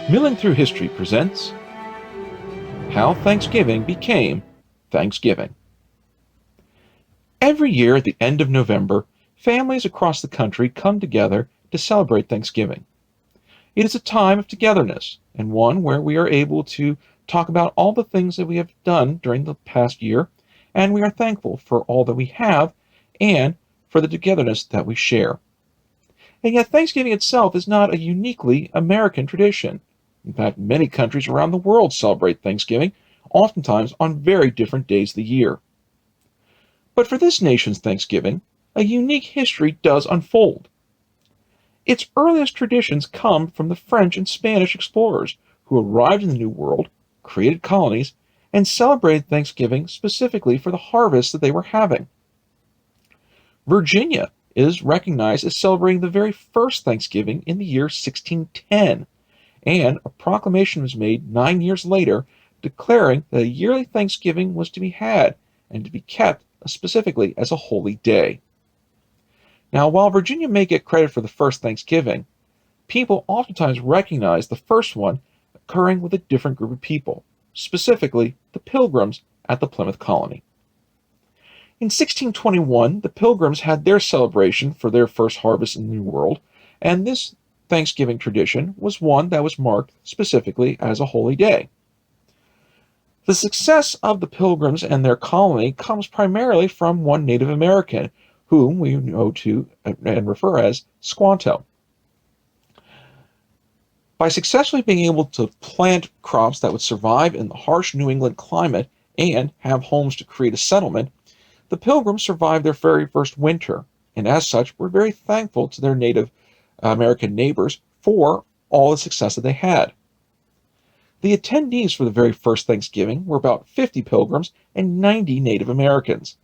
Milling Through History presents How Thanksgiving Became Thanksgiving. Every year at the end of November, families across the country come together to celebrate Thanksgiving. It is a time of togetherness and one where we are able to talk about all the things that we have done during the past year, and we are thankful for all that we have and for the togetherness that we share. And yet Thanksgiving itself is not a uniquely American tradition. In fact, many countries around the world celebrate Thanksgiving, oftentimes on very different days of the year. But for this nation's Thanksgiving, a unique history does unfold. Its earliest traditions come from the French and Spanish explorers who arrived in the New World, created colonies, and celebrated Thanksgiving specifically for the harvest that they were having. Virginia is recognized as celebrating the very first Thanksgiving in the year 1610, and a proclamation was made 9 years later declaring that a yearly Thanksgiving was to be had and to be kept specifically as a holy day. Now, while Virginia may get credit for the first Thanksgiving, people oftentimes recognize the first one occurring with a different group of people, specifically the Pilgrims at the Plymouth colony. In 1621, the Pilgrims had their celebration for their first harvest in the New World, and this Thanksgiving tradition was one that was marked specifically as a holy day. The success of the Pilgrims and their colony comes primarily from one Native American, whom we know to and refer as Squanto. By successfully being able to plant crops that would survive in the harsh New England climate and have homes to create a settlement, the Pilgrims survived their very first winter, and as such were very thankful to their Native American neighbors for all the success that they had. The attendees for the very first Thanksgiving were about 50 Pilgrims and 90 Native Americans.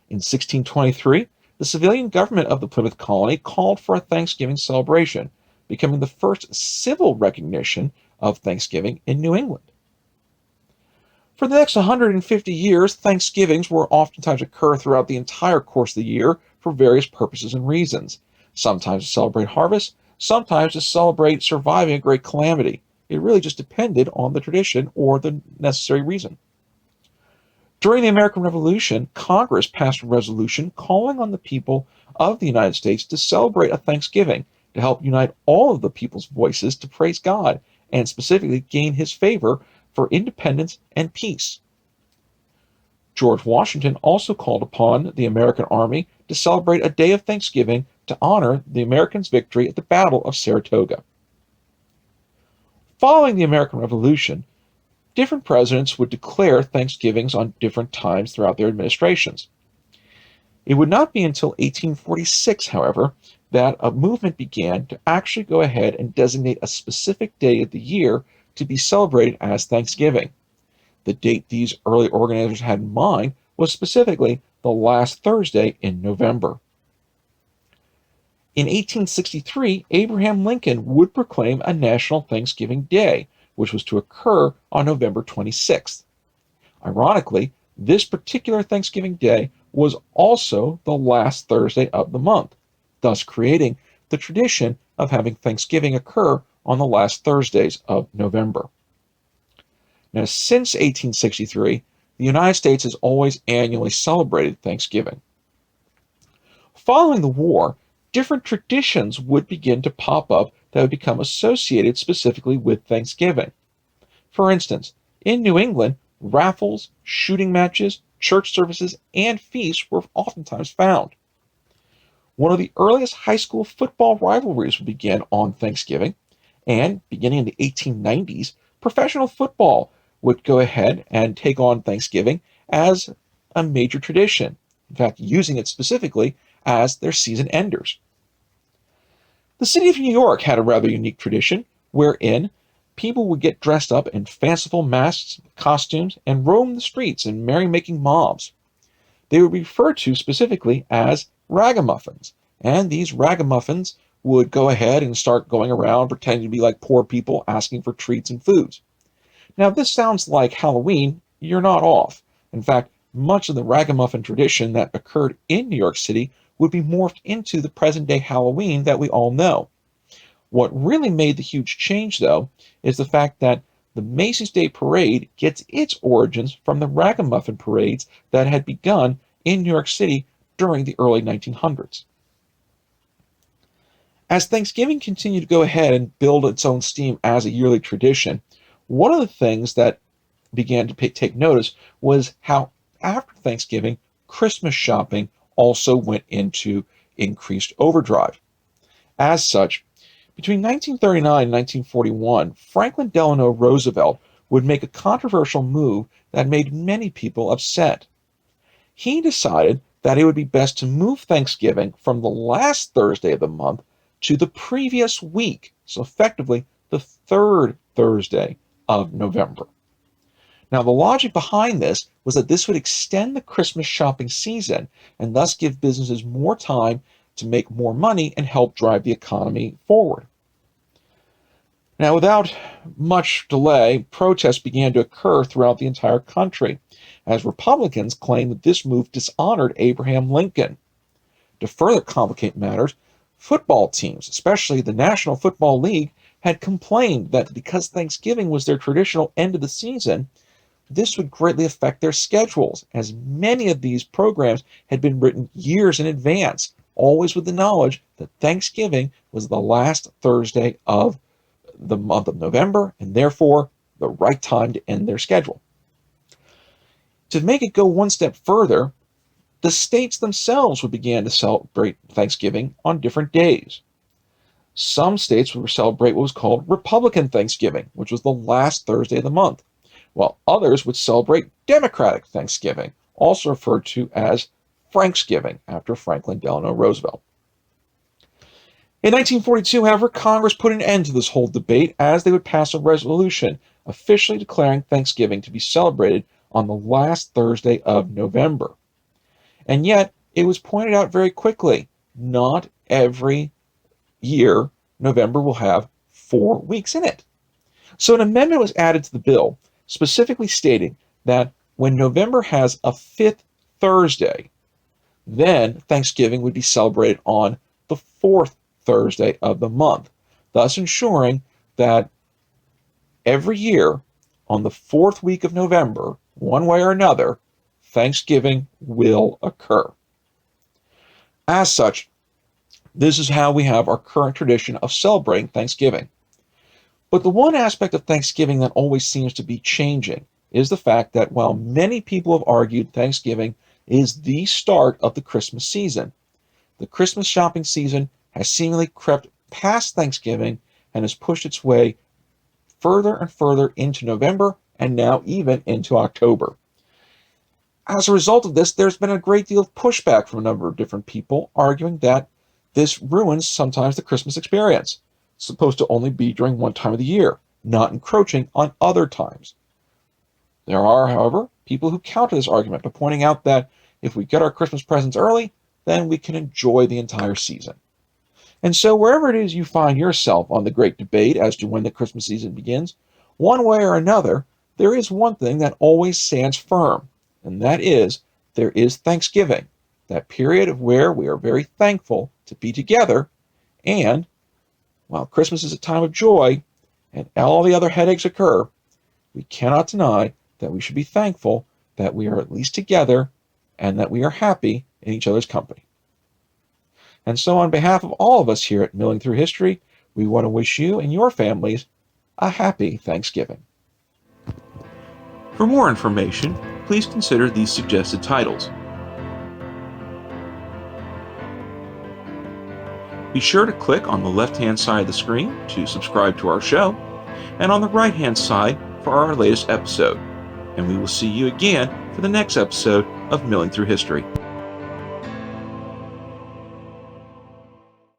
In 1623, the civilian government of the Plymouth colony called for a Thanksgiving celebration, becoming the first civil recognition of Thanksgiving in New England. For the next 150 years, Thanksgivings will oftentimes occur throughout the entire course of the year for various purposes and reasons. Sometimes to celebrate harvest, sometimes to celebrate surviving a great calamity. It really just depended on the tradition or the necessary reason. During the American Revolution, Congress passed a resolution calling on the people of the United States to celebrate a Thanksgiving to help unite all of the people's voices to praise God and specifically gain his favor for independence and peace. George Washington also called upon the American Army to celebrate a day of Thanksgiving to honor the Americans' victory at the Battle of Saratoga. Following the American Revolution, different presidents would declare Thanksgivings on different times throughout their administrations. It would not be until 1846, however, that a movement began to actually go ahead and designate a specific day of the year to be celebrated as Thanksgiving. The date these early organizers had in mind was specifically the last Thursday in November. In 1863, Abraham Lincoln would proclaim a National Thanksgiving Day, which was to occur on November 26th. Ironically, this particular Thanksgiving Day was also the last Thursday of the month, thus creating the tradition of having Thanksgiving occur on the last Thursdays of November. Now, since 1863, the United States has always annually celebrated Thanksgiving. Following the war, different traditions would begin to pop up that would become associated specifically with Thanksgiving. For instance, in New England, raffles, shooting matches, church services, and feasts were oftentimes found. One of the earliest high school football rivalries would begin on Thanksgiving, and beginning in the 1890s, professional football would go ahead and take on Thanksgiving as a major tradition, in fact, using it specifically as their season enders. The city of New York had a rather unique tradition wherein people would get dressed up in fanciful masks, costumes, and roam the streets in merrymaking mobs. They would be referred to specifically as ragamuffins, and these ragamuffins would go ahead and start going around pretending to be like poor people asking for treats and foods. Now, if this sounds like Halloween, you're not off. In fact, much of the ragamuffin tradition that occurred in New York City would be morphed into the present-day Halloween that we all know. What really made the huge change, though, is the fact that the Macy's Day Parade gets its origins from the ragamuffin parades that had begun in New York City during the early 1900s. As Thanksgiving continued to go ahead and build its own steam as a yearly tradition, one of the things that began to take notice was how after Thanksgiving, Christmas shopping also went into increased overdrive. As such, between 1939 and 1941, Franklin Delano Roosevelt would make a controversial move that made many people upset. He decided that it would be best to move Thanksgiving from the last Thursday of the month to the previous week, so effectively the third Thursday of November. Now, the logic behind this was that this would extend the Christmas shopping season and thus give businesses more time to make more money and help drive the economy forward. Now, without much delay, protests began to occur throughout the entire country, as Republicans claimed that this move dishonored Abraham Lincoln. To further complicate matters, football teams, especially the National Football League, had complained that because Thanksgiving was their traditional end of the season, this would greatly affect their schedules, as many of these programs had been written years in advance, always with the knowledge that Thanksgiving was the last Thursday of the month of November, and therefore the right time to end their schedule. To make it go one step further, the states themselves would begin to celebrate Thanksgiving on different days. Some states would celebrate what was called Republican Thanksgiving, which was the last Thursday of the month, while others would celebrate Democratic Thanksgiving, also referred to as Franksgiving, after Franklin Delano Roosevelt. In 1942, however, Congress put an end to this whole debate as they would pass a resolution officially declaring Thanksgiving to be celebrated on the last Thursday of November. And yet, it was pointed out very quickly, not every year November will have 4 weeks in it. So an amendment was added to the bill, specifically stating that when November has a 5th Thursday, then Thanksgiving would be celebrated on the 4th Thursday of the month, thus ensuring that every year on the 4th week of November, one way or another, Thanksgiving will occur. As such, this is how we have our current tradition of celebrating Thanksgiving. But the one aspect of Thanksgiving that always seems to be changing is the fact that while many people have argued Thanksgiving is the start of the Christmas season, the Christmas shopping season has seemingly crept past Thanksgiving and has pushed its way further and further into November and now even into October. As a result of this, there's been a great deal of pushback from a number of different people arguing that this ruins sometimes the Christmas experience. It's supposed to only be during one time of the year, not encroaching on other times. There are, however, people who counter this argument by pointing out that if we get our Christmas presents early, then we can enjoy the entire season. And so wherever it is you find yourself on the great debate as to when the Christmas season begins, one way or another, there is one thing that always stands firm, and that is there is Thanksgiving, that period of where we are very thankful to be together, and while Christmas is a time of joy and all the other headaches occur, we cannot deny that we should be thankful that we are at least together and that we are happy in each other's company. And so on behalf of all of us here at Milling Through History, we want to wish you and your families a happy Thanksgiving. For more information, please consider these suggested titles. Be sure to click on the left-hand side of the screen to subscribe to our show, and on the right-hand side for our latest episode. And we will see you again for the next episode of Milling Through History.